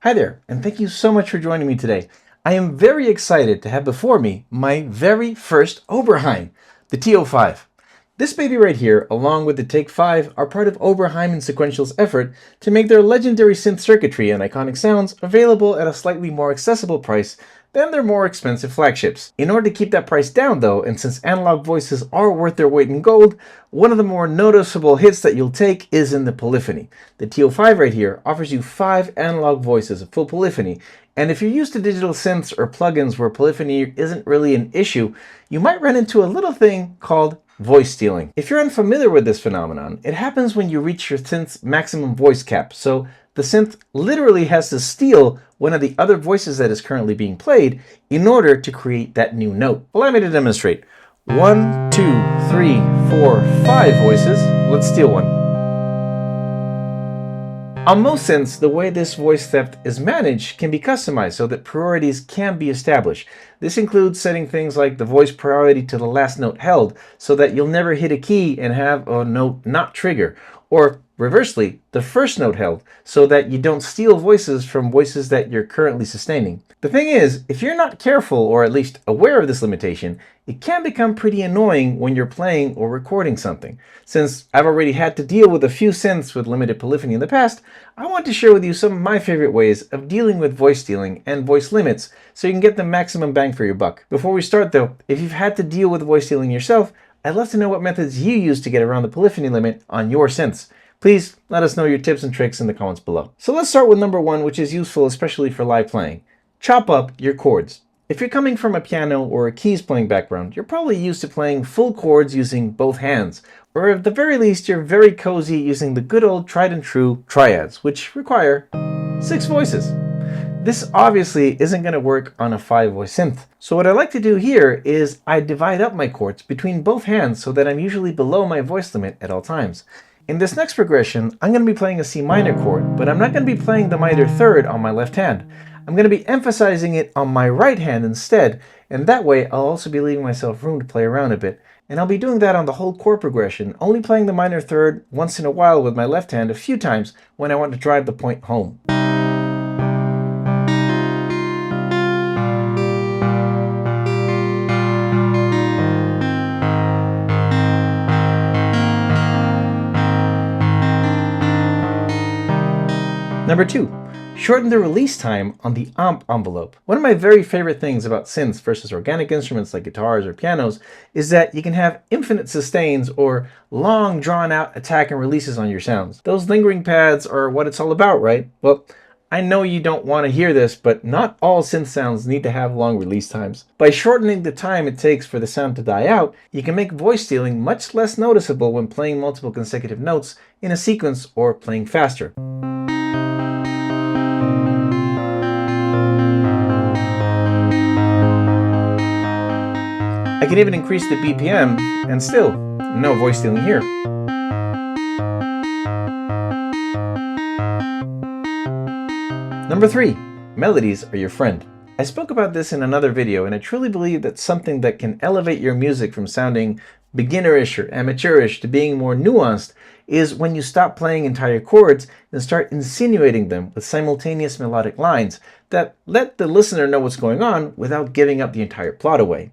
Hi there, and thank you so much for joining me today. I am very excited to have before me my very first Oberheim, the TO5. This baby right here, along with the Take 5, are part of Oberheim and Sequential's effort to make their legendary synth circuitry and iconic sounds available at a slightly more accessible price than their more expensive flagships. In order to keep that price down though, and since analog voices are worth their weight in gold, one of the more noticeable hits that you'll take is in the polyphony. The TO5 right here offers you 5 analog voices of full polyphony, and if you're used to digital synths or plugins where polyphony isn't really an issue, you might run into a little thing called voice stealing. If you're unfamiliar with this phenomenon, it happens when you reach your synth's maximum voice cap, so the synth literally has to steal one of the other voices that is currently being played in order to create that new note. Allow me to demonstrate. 1, 2, 3, 4, 5 voices. Let's steal one. On most synths, the way this voice theft is managed can be customized so that priorities can be established. This includes setting things like the voice priority to the last note held so that you'll never hit a key and have a note not trigger, or reversely, the first note held so that you don't steal voices from voices that you're currently sustaining. The thing is, if you're not careful or at least aware of this limitation, it can become pretty annoying when you're playing or recording something. Since I've already had to deal with a few synths with limited polyphony in the past, I want to share with you some of my favorite ways of dealing with voice stealing and voice limits so you can get the maximum bang for your buck. Before we start though, if you've had to deal with voice stealing yourself, I'd love to know what methods you use to get around the polyphony limit on your synths. Please let us know your tips and tricks in the comments below. So let's start with number 1, which is useful especially for live playing. Chop up your chords. If you're coming from a piano or a keys playing background, you're probably used to playing full chords using both hands, or at the very least you're very cozy using the good old tried and true triads, which require 6 voices. This obviously isn't going to work on a 5-voice synth. So what I like to do here is I divide up my chords between both hands so that I'm usually below my voice limit at all times. In this next progression, I'm going to be playing a C minor chord, but I'm not going to be playing the minor third on my left hand. I'm going to be emphasizing it on my right hand instead, and that way I'll also be leaving myself room to play around a bit. And I'll be doing that on the whole chord progression, only playing the minor third once in a while with my left hand a few times when I want to drive the point home. Number 2, shorten the release time on the amp envelope. One of my very favorite things about synths versus organic instruments like guitars or pianos is that you can have infinite sustains or long drawn out attack and releases on your sounds. Those lingering pads are what it's all about, right? Well, I know you don't want to hear this, but not all synth sounds need to have long release times. By shortening the time it takes for the sound to die out, you can make voice stealing much less noticeable when playing multiple consecutive notes in a sequence or playing faster. I can even increase the BPM, and still, no voice stealing here. Number 3, melodies are your friend. I spoke about this in another video, and I truly believe that something that can elevate your music from sounding beginnerish or amateurish to being more nuanced is when you stop playing entire chords and start insinuating them with simultaneous melodic lines that let the listener know what's going on without giving up the entire plot away.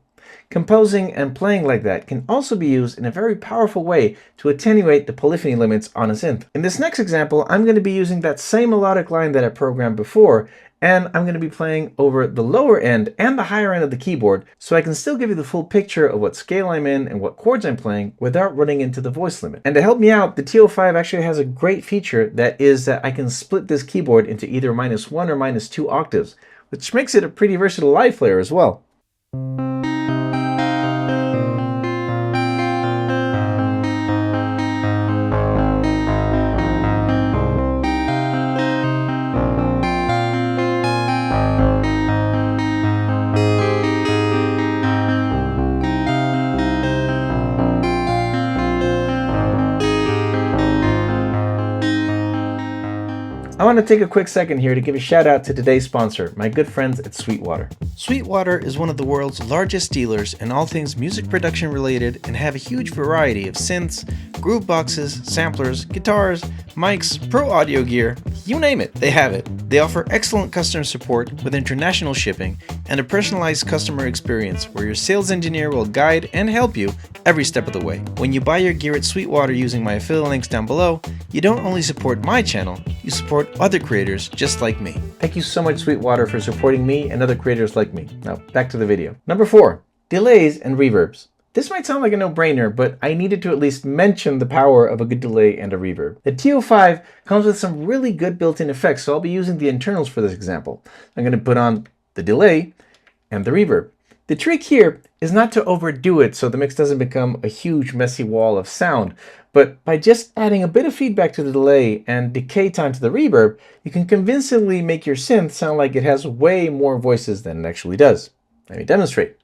Composing and playing like that can also be used in a very powerful way to attenuate the polyphony limits on a synth. In this next example, I'm going to be using that same melodic line that I programmed before, and I'm going to be playing over the lower end and the higher end of the keyboard so I can still give you the full picture of what scale I'm in and what chords I'm playing without running into the voice limit. And to help me out, the TO5 actually has a great feature that is that I can split this keyboard into either -1 or -2 octaves, which makes it a pretty versatile live player as well. I want to take a quick second here to give a shout out to today's sponsor, my good friends at Sweetwater. Sweetwater is one of the world's largest dealers in all things music production related and have a huge variety of synths, groove boxes, samplers, guitars, mics, pro audio gear, you name it, they have it. They offer excellent customer support with international shipping and a personalized customer experience where your sales engineer will guide and help you every step of the way. When you buy your gear at Sweetwater using my affiliate links down below, you don't only support my channel, you support other creators just like me. Thank you so much, Sweetwater, for supporting me and other creators like me. Now, back to the video. Number 4, delays and reverbs. This might sound like a no-brainer, but I needed to at least mention the power of a good delay and a reverb. The TO5 comes with some really good built-in effects, so I'll be using the internals for this example. I'm going to put on the delay and the reverb. The trick here is not to overdo it so the mix doesn't become a huge messy wall of sound, but by just adding a bit of feedback to the delay and decay time to the reverb, you can convincingly make your synth sound like it has way more voices than it actually does. Let me demonstrate.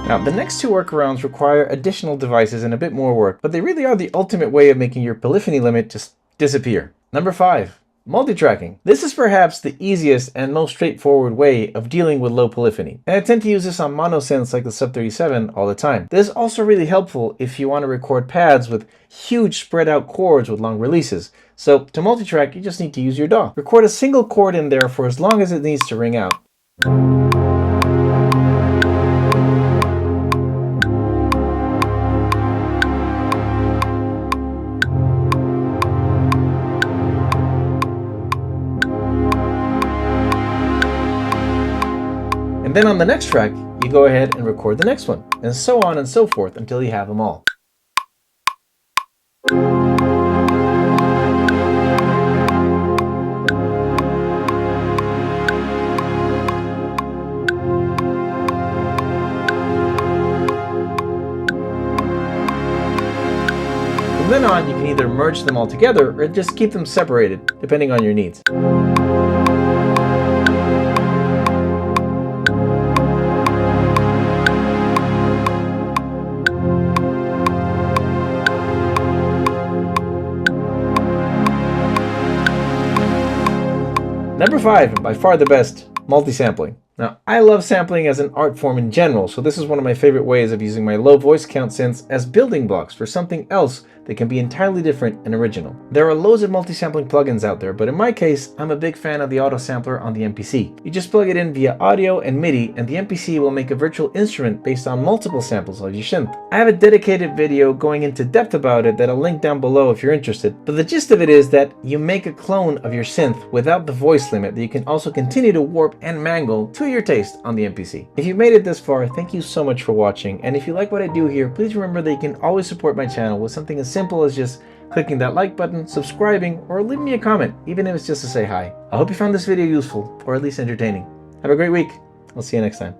Now, the next two workarounds require additional devices and a bit more work, but they really are the ultimate way of making your polyphony limit just disappear. Number 5, multitracking. This is perhaps the easiest and most straightforward way of dealing with low polyphony, and I tend to use this on mono synths like the Sub 37 all the time. This is also really helpful if you want to record pads with huge spread out chords with long releases. So to multitrack, you just need to use your DAW. Record a single chord in there for as long as it needs to ring out. Then on the next track, you go ahead and record the next one, and so on and so forth until you have them all. From then on, you can either merge them all together or just keep them separated, depending on your needs. Number 5, and by far the best, multi-sampling. Now, I love sampling as an art form in general, so this is one of my favorite ways of using my low voice count synths as building blocks for something else that can be entirely different and original. There are loads of multi-sampling plugins out there, but in my case, I'm a big fan of the auto sampler on the MPC. You just plug it in via audio and MIDI, and the MPC will make a virtual instrument based on multiple samples of your synth. I have a dedicated video going into depth about it that I'll link down below if you're interested, but the gist of it is that you make a clone of your synth without the voice limit that you can also continue to warp and mangle to your taste on the MPC. If you've made it this far, thank you so much for watching, and if you like what I do here, please remember that you can always support my channel with something as simple as just clicking that like button, subscribing, or leaving me a comment, even if it's just to say hi. I hope you found this video useful, or at least entertaining. Have a great week. I'll see you next time.